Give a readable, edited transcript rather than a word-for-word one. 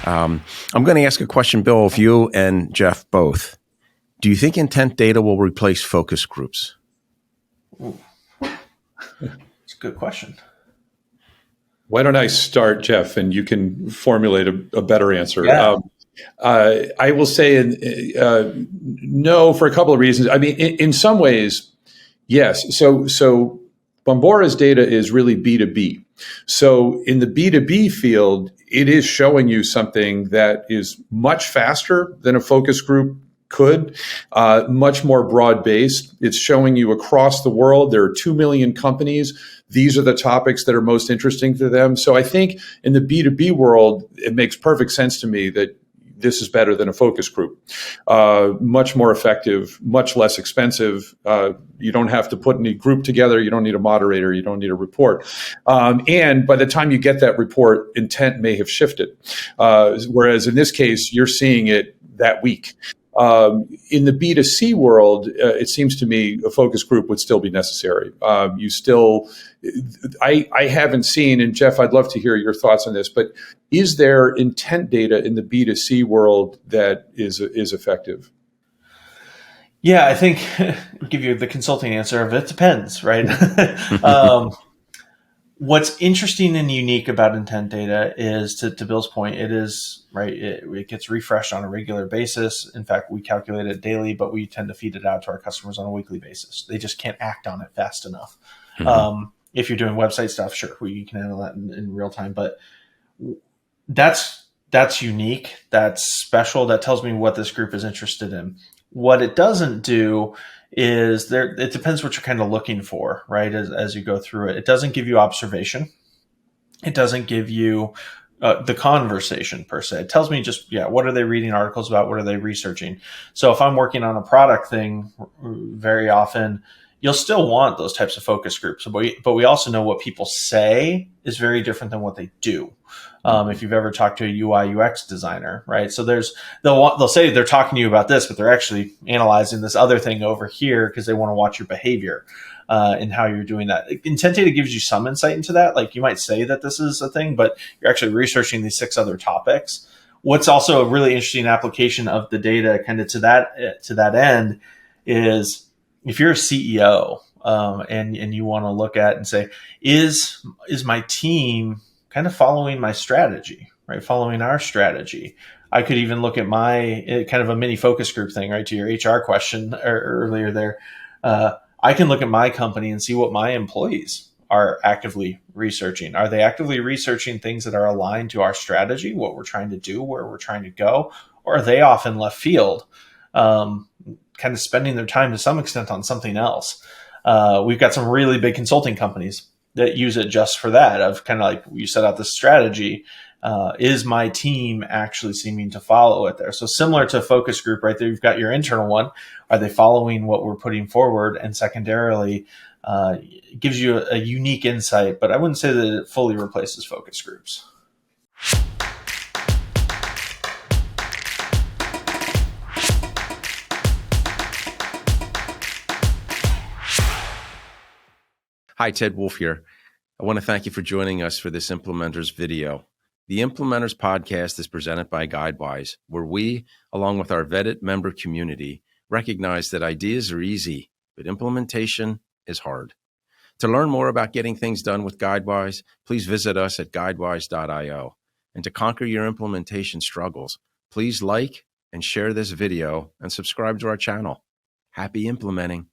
I'm going to ask a question, Bill, of you and Jeff both. Do you think intent data will replace focus groups? Ooh. It's a good question. Why don't I start, Jeff, and you can formulate a better answer. Yeah. I will say no for a couple of reasons. I mean, in some ways, yes. So Bombora's data is really B2B. So in the B2B field, it is showing you something that is much faster than a focus group could, much more broad-based. It's showing you across the world. There are 2 million companies. These are the topics that are most interesting to them. So I think in the B2B world, it makes perfect sense to me that this is better than a focus group. Much more effective, much less expensive. You don't have to put any group together. You don't need a moderator. You don't need a report. And by the time you get that report, intent may have shifted. Whereas in this case, you're seeing it that week. In the B2C world, it seems to me a focus group would still be necessary. I haven't seen, and Jeff, I'd love to hear your thoughts on this, but is there intent data in the B2C world that is effective? Yeah, I think I'll give you the consulting answer of it depends, right? What's interesting and unique about intent data is, to Bill's point, it is, right, it gets refreshed on a regular basis. In fact, we calculate it daily, but we tend to feed it out to our customers on a weekly basis. They just can't act on it fast enough. Mm-hmm. If you're doing website stuff, sure, you can handle that in real time, but that's unique, that's special, that tells me what this group is interested in. What it doesn't do is it depends what you're kind of looking for, right? As you go through it, it doesn't give you observation. It doesn't give you the conversation per se. It tells me just, what are they reading articles about? What are they researching? So if I'm working on a product thing, very often you'll still want those types of focus groups, but we also know what people say is very different than what they do. If you've ever talked to a UI UX designer, right? So they'll say they're talking to you about this, but they're actually analyzing this other thing over here because they want to watch your behavior and how you're doing that. Intent data gives you some insight into that. Like you might say that this is a thing, but you're actually researching these 6 other topics. What's also a really interesting application of the data kind of to that end is if you're a CEO and you want to look at and say, is my team kind of following my strategy, right? Following our strategy. I could even look at my kind of a mini focus group thing, right? To your HR question earlier there. I can look at my company and see what my employees are actively researching. Are they actively researching things that are aligned to our strategy, what we're trying to do, where we're trying to go? Or are they off in left field, kind of spending their time to some extent on something else? We've got some really big consulting companies that use it just for that, of kind of like you set out this strategy. Is my team actually seeming to follow it there? So similar to a focus group, right there, you've got your internal one. Are they following what we're putting forward? And secondarily, it gives you a unique insight, but I wouldn't say that it fully replaces focus groups. Hi, Ted Wolf here. I want to thank you for joining us for this Implementors video. The Implementors podcast is presented by Guidewise, where we, along with our vetted member community, recognize that ideas are easy, but implementation is hard. To learn more about getting things done with Guidewise, please visit us at guidewise.io. And to conquer your implementation struggles, please like and share this video and subscribe to our channel. Happy implementing.